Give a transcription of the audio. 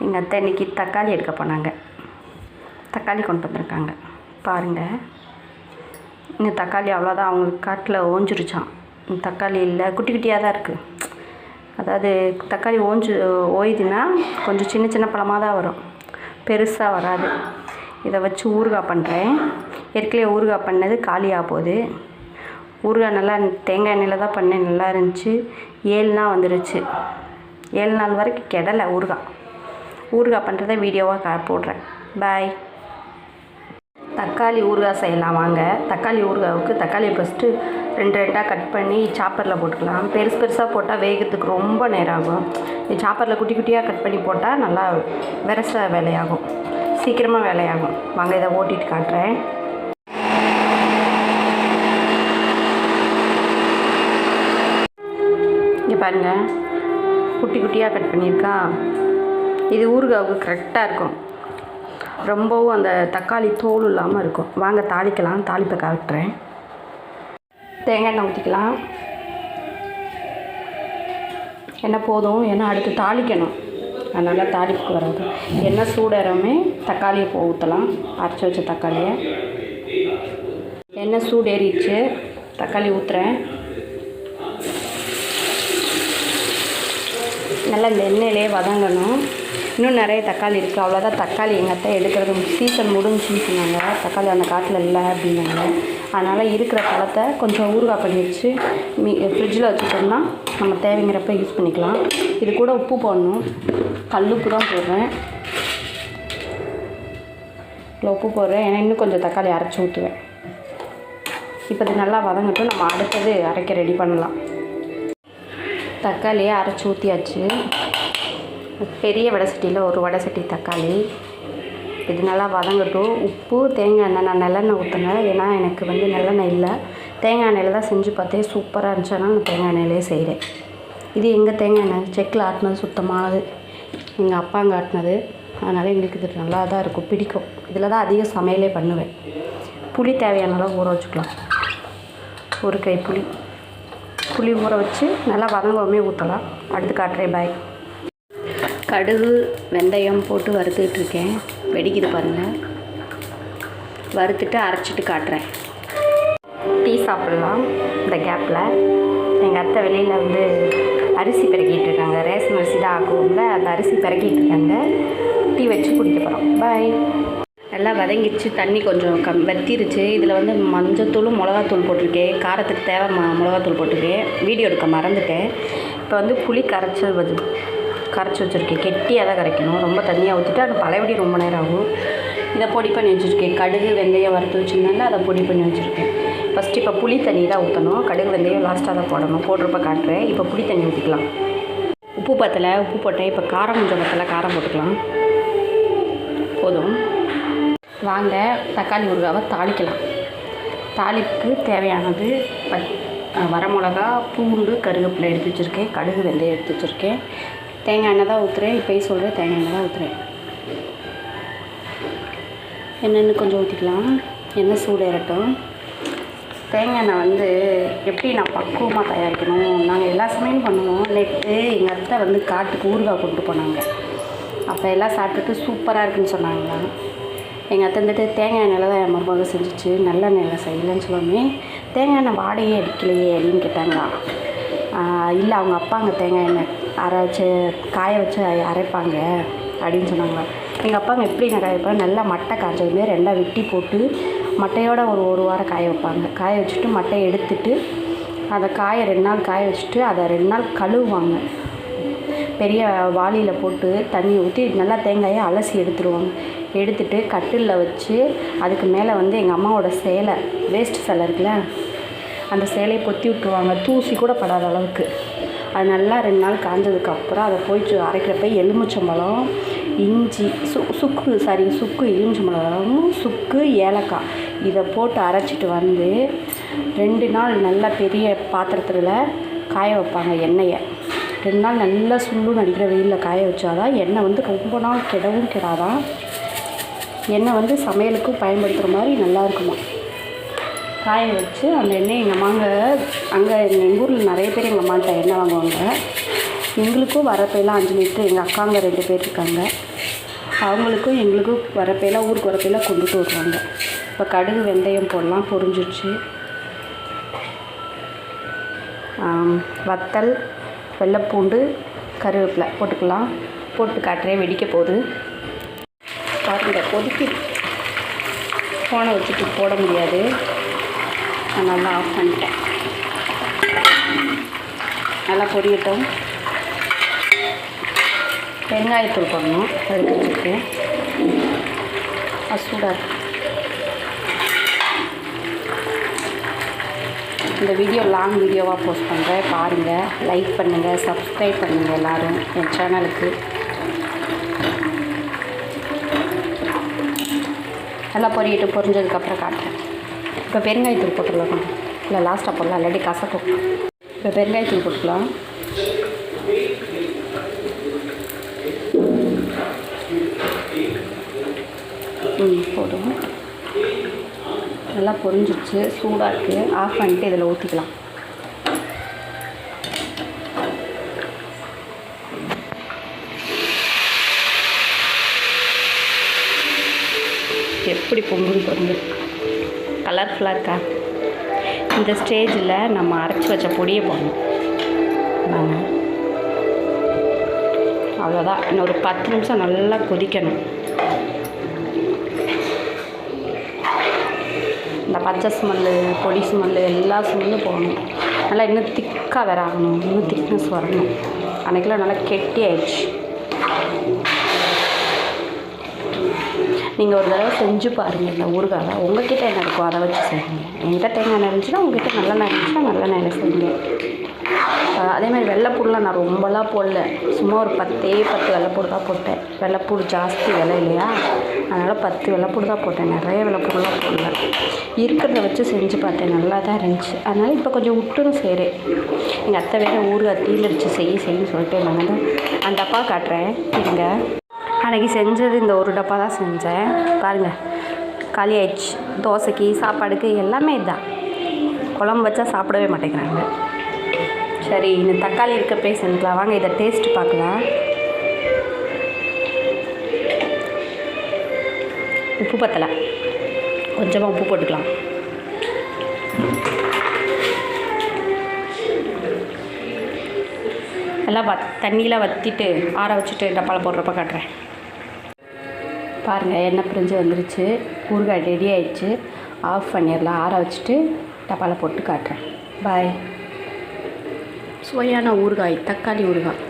எங்கள் அத்தை இன்றைக்கி தக்காளி எடுக்க போனாங்க. தக்காளி கொண்டு வந்திருக்காங்க பாருங்கள். இந்த தக்காளி அவ்வளோதான், அவங்களுக்கு காட்டில் ஓஞ்சிருச்சான். தக்காளி இல்லை, குட்டி குட்டியாக தான் இருக்குது. அதாவது தக்காளி ஓயுதுன்னா கொஞ்சம் சின்ன சின்ன பழமாக தான் வரும், பெருசாக வராது. இதை வச்சு ஊறுகாய் பண்ணுறேன். ஏற்கனவே ஊறுகாய் பண்ணது காலியாக போகுது. ஊறுகாய் நல்லா தேங்காய் எண்ணெயில் தான் பண்ணேன், நல்லா இருந்துச்சு. 7 நாள் வந்துருச்சு. 7 நாள் வரைக்கும் கெடலை ஊறுகாய் பண்ணுறத வீடியோவாக போடுறேன். பாய். தக்காளி ஊறுகாய் செய்யலாம் வாங்க. தக்காளி ஊறுகாவுக்கு தக்காளியை ஃபஸ்ட்டு 2 கட் பண்ணி சாப்பரில் போட்டுக்கலாம். பெருசாக போட்டால் வேகிறதுக்கு ரொம்ப நேரம் ஆகும். சாப்பரில் குட்டி குட்டியாக கட் பண்ணி போட்டால் நல்லா விரச வேலையாகும், சீக்கிரமாக வேலையாகும். வாங்க இதை ஓட்டிட்டு காட்டுறேன். இங்கே பாருங்கள், குட்டி குட்டியாக கட் பண்ணியிருக்கா. இது ஊறுகாவுக்கு கரெக்டாக இருக்கும். ரொம்பவும் அந்த தக்காளி தோல் இல்லாமல் இருக்கும். வாங்க தாளிக்கலாம். தாளிப்பை காட்டுறேன். தேங்காய் எண்ணெய் ஊற்றிக்கலாம். எண்ணெய் போதும், ஏன்னா அடுத்து தாளிக்கணும், அதனால் தாளிப்புக்கு வராது. எண்ணெய் சூடேறமே தக்காளியை ஊற்றலாம். அரைச்சி வச்ச தக்காளியை. எண்ணெய் சூடேறிடுச்சு, தக்காளி ஊற்றுறேன். நல்லா இந்த எண்ணெயிலே வதங்கணும். இன்னும் நிறைய தக்காளி இருக்குது, அவ்வளோதான். தக்காளி எங்கள் அத்தை எடுக்கிறது சீசன் முடிஞ்சுன்னு சொன்னாங்க. தக்காளி அந்த காட்டில் இல்லை அப்படின்னாங்க. அதனால் இருக்கிற பழத்தை கொஞ்சம் ஊறுகாய் பண்ணி வச்சு ஃப்ரிட்ஜில் வச்சுட்டோம்னா நம்ம தேவைங்கிறப்ப யூஸ் பண்ணிக்கலாம். இது கூட உப்பு போடணும், கல்லுப்பு தான் போடுறேன். இல்லை உப்பு போடுறேன், ஏன்னா இன்னும் கொஞ்சம் தக்காளி அரைச்சி ஊற்றுவேன். இப்போ இது நல்லா வதங்கட்டும், நம்ம அடுத்தது அரைக்க ரெடி பண்ணலாம். தக்காளியை அரைச்சி ஊற்றியாச்சு. பெரிய வடை சட்டியில் ஒரு வடை சட்டி தக்காளி. இது நல்லா வதங்கட்டும். உப்பு, தேங்காய் எண்ணெய். நான் நல்லெண்ணெய் ஊற்றினேன், ஏன்னா எனக்கு நல்லெண்ணெய் இல்லை. தேங்காய் எண்ணெயில் தான் செஞ்சு பார்த்தேன், சூப்பராக இருந்துச்சுன்னா நான் தேங்காய் எண்ணெயிலே செய்கிறேன். இது எங்கள் தேங்காய் எண்ணெய், செக்கில் ஆட்டினது, சுத்தமானது. எங்கள் அப்பாங்க ஆட்டினது. அதனால் எங்களுக்கு இது நல்லா தான் இருக்கும், பிடிக்கும். இதில் தான் அதிக சமையலே பண்ணுவேன். புளி தேவையானலாம் ஊற வச்சுக்கலாம். ஒரு கை புளி ஊற வச்சு நல்லா வதங்கவுமே ஊற்றலாம். அடுத்து காட்டுறேன். பாய். கடுகு வெந்தயம் போட்டு வறுத்துக்கிட்டுருக்கேன். வெடிக்குது பாருங்கள். வறுத்துட்டு அரைச்சிட்டு காட்டுறேன். டீ சாப்பிட்லாம். இந்த கேப்பில் எங்கள் அத்தை வெளியில் அரிசி பிறக்கிட்டு இருக்காங்க. ரேஷன் அரிசி தான் ஆக்குவோம்ல, அந்த அரிசி பிறக்கிட்டு இருக்காங்க. டீ வச்சு குடிக்க போகிறோம். பாய். நல்லா வதங்கிடுச்சு, தண்ணி கொஞ்சம் வத்திருச்சு. இதில் மஞ்சத்தூளும் மிளகாத்தூள் போட்டிருக்கேன். காரத்துக்கு தேவை மிளகாத்தூள் போட்டிருக்கேன். வீடியோ எடுக்க மறந்துட்டேன். இப்போ புளி கரைச்சி வச்சுருக்கேன். கெட்டியாக தான் கரைக்கணும், ரொம்ப தண்ணியாக ஊற்றிட்டு அது பழையபடி ரொம்ப நேரம் ஆகும். இதை பொடி பண்ணி வச்சுருக்கேன். கடுகு வெந்தயம் வறுத்து வச்சுருந்தால அதை பொடி பண்ணி வச்சுருக்கேன். ஃபஸ்ட்டு இப்போ புளி தண்ணி தான் ஊற்றணும். கடுகு வெந்தயம் லாஸ்ட்டாக தான் போடணும். போடுறப்ப காட்டுறேன். இப்போ புளி தண்ணி ஊற்றிக்கலாம். உப்பு பத்தலை, உப்பு போட்டேன். இப்போ காரம் கொஞ்சம் பத்தலை, காரம் போட்டுக்கலாம். போதும். வாங்க தக்காளி ஊறுகாவை தாளிக்கலாம். தாளிப்புக்கு தேவையானது வரமிளகா, பூண்டு, கருவேப்பிலை எடுத்து வச்சுருக்கேன். கடுகு வெந்தயம் எடுத்து வச்சுருக்கேன். தேங்காய் எண்ணெய் தான் ஊற்றுறேன். இப்போயே சொல்கிறேன், தேங்காய் எண்ணெய் தான் ஊற்றுறேன். எண்ணெய்னு கொஞ்சம் ஊற்றிக்கலாம். எண்ணெய் சூடேறட்டும். தேங்காய் எண்ணெய் எப்படி நான் பக்குவமாக தயாரிக்கணும். நாங்கள் எல்லா சமையலும் பண்ணுவோம். நேற்று எங்கள் அத்தை காட்டுக்கு ஊறுகாய் கொண்டு போனாங்க. அப்போ எல்லாம் சாப்பிட்டுட்டு சூப்பராக இருக்குதுன்னு சொன்னாங்களா. எங்கள் அத்தை தேங்காய் எண்ணெயில் தான் என் மருமக செஞ்சிச்சு, நல்ல எண்ணெயில் செய்யலைன்னு சொல்லாமே. தேங்காய் எண்ணெய் வாடையே அடிக்கலையே அப்படின்னு கேட்டாங்களா. இல்லை, அவங்க அப்பாங்க தேங்காய் எண்ணெய் அரைச்சி காய வச்சு அரைப்பாங்க அப்படின்னு சொன்னாங்களா. எங்கள் அப்பாங்க எப்படி நான் காய வைப்பாங்க, நல்லா மட்டை காய்ச்சதுமே 2 வெட்டி போட்டு மட்டையோட ஒரு வாரம் காய வைப்பாங்க. காய வச்சுட்டு மட்டையை எடுத்துட்டு அதை 2 நாள் காய வச்சுட்டு அதை 2 நாள் கழுவுவாங்க. பெரிய வாளியில் போட்டு தண்ணி ஊற்றி நல்லா தேங்காயை அலசி எடுத்துருவாங்க. எடுத்துட்டு கட்டிலில் வச்சு அதுக்கு மேலே எங்கள் அம்மாவோட சேலை, வேஸ்ட் சேலை இருக்குல்ல, அந்த சேலையை பொத்தி விட்டுருவாங்க, தூசி கூட படாத அளவுக்கு. அது நல்லா 2 நாள் காஞ்சதுக்கப்புறம் அதை போய் அரைக்கிறப்ப எலுமிச்சம்பழம், இஞ்சி, சுக்கு, எலுமிச்சம்பழம், சுக்கு, ஏலக்காய் இதை போட்டு அரைச்சிட்டு 2 நாள் நல்லா பெரிய பாத்திரத்தில் காய வைப்பாங்க. எண்ணெயை 2 நாள் நல்லா சுள்ளுன்னு அடிக்கிற வெயிலில் காய வச்சாதான் எண்ணெய் ரொம்ப நாள் கெடவும் கெடாதான். எண்ணெய் சமையலுக்கும் பயன்படுத்துகிற மாதிரி நல்லா இருக்குமா. காய வச்சு அந்த எண்ணெய் எங்கள் அம்மாங்க அங்கே எங்கள் ஊரில் நிறைய பேர் எங்கள் அம்மாட்ட எண்ணெய் வாங்குவாங்க. எங்களுக்கும் வரப்பெல்லாம் 5 லிட்டர், எங்கள் அக்காங்க 2 பேர் இருக்காங்க. அவங்களுக்கும் எங்களுக்கும் வரப்பையெல்லாம் ஊருக்கு வரப்பையெல்லாம் கொண்டுட்டு வருவாங்க. இப்போ கடுகு வெந்தயம் போடலாம், பொரிஞ்சிடுச்சு. வத்தல், வெள்ளைப்பூண்டு, கருவேப்பிலை போட்டுக்கலாம். போட்டு காட்டுறேன், வெடிக்க போகுது பாருங்கள். கொதிக்கு ஃபோனை வச்சுட்டு போட முடியாது, நான் நல்லா ஆஃப் பண்ணிட்டேன். நல்லா பொரியட்டும். வெங்காயத்தூள் போடணும், அதுக்கு வச்சுருக்கேன். சூடாக இந்த வீடியோ லாங் வீடியோவாக போஸ்ட் பண்ணுறேன், பாருங்கள். லைக் பண்ணுங்கள், சப்ஸ்கிரைப் பண்ணுங்கள் எல்லோரும் என் சேனலுக்கு. நல்லா பொரிஞ்சதுக்கப்புறம் காட்டுறேன். இப்போ பெருங்காயத்தூள் போட்டுக்கலாம், இல்லை லாஸ்ட்டாக போடலாம், இல்லாட்டி கசக்கும். இப்போ பெருங்காயத்தூள் போட்டுக்கலாம். போதும். நல்லா பொரிஞ்சிடுச்சு, சூடாக இருக்குது. ஆஃப் பண்ணிட்டு இதில் ஊற்றிக்கலாம். எப்படி பொங்குது கலர்ஃபுல்லாக இருக்கா? இந்த ஸ்டேஜில் நம்ம அரைச்சி வச்ச பொடியை போடணும். நாங்கள் அவ்வளோதான். இன்னொரு 10 நிமிஷம் நல்லா கொதிக்கணும். இந்த பச்சை ஸ்மெல்லு, பொடி ஸ்மெல்லு, எல்லா ஸ்மெல்லும் போகணும். நல்லா இன்னும் திக்காக வேற ஆகணும், இன்னும் திக்னஸ் வரணும். அன்றைக்கெல்லாம் நல்லா கெட்டி ஆயிடுச்சு. நீங்கள் ஒரு தடவை செஞ்சு பாருங்கள் இந்த ஊறுகாய். உங்கள்கிட்ட என்ன இருக்கோ அதை வச்சு செய்யுங்க. என்கிட்ட தேங்காய் எண்ணெய் இருந்துச்சுன்னா, உங்கள்கிட்ட நல்லெண்ணெய் இருந்துச்சுன்னா நல்லெண்ணெயில் செய்யுங்க. அதேமாதிரி வெள்ளைப்பூடெலாம் நான் ரொம்பலாம் போடல, சும்மா ஒரு 10 வெள்ளைப்பூடு தான் போட்டேன். வெள்ளைப்பூடு ஜாஸ்தி விலை இல்லையா, அதனால் 10 வெள்ளைப்பூடு தான் போட்டேன். நிறைய வெள்ளைப்பூடெலாம் போடல. இருக்கிறத வச்சு செஞ்சு பார்த்தேன், நல்லா தான் இருந்துச்சு. அதனால் இப்போ கொஞ்சம் விட்டுன்னு செய்கிறேன். எங்கள் அத்தை வேறு ஊறுகாய் தீயில் அடித்து செய்யன்னு சொல்லிட்டு நான் தான் அந்த டப்பா காட்டுறேன். இருங்க, அன்றைக்கி செஞ்சது இந்த ஒரு டப்பா தான் செஞ்சேன். பாருங்கள், காலி ஆயிடுச்சு. தோசைக்கு, சாப்பாடுக்கு எல்லாமே இதுதான். குழம்பு வச்சா சாப்பிடவே மாட்டேங்கிறாங்க. சரி, இந்த தக்காளி இருக்கப்பே செஞ்சுக்கலாம் வாங்க. இதை டேஸ்ட் பார்க்கலாம். உப்பு பத்தலை, கொஞ்சமாக உப்பு போட்டுக்கலாம். எல்லாம் தண்ணியெலாம் வற்றிட்டு ஆற வச்சுட்டு டப்பாவில் போடுறப்ப காட்டுறேன். பாருங்கள், எண்ணெய் பிரிஞ்சு வந்துருச்சு. ஊறுகாய் ரெடி ஆயிடுச்சு. ஆஃப் பண்ணிடலாம். ஆற வச்சுட்டு டப்பாவில் போட்டு காட்டுறேன். பாய். சுவையான ஊறுகாய், தக்காளி ஊறுகாய்.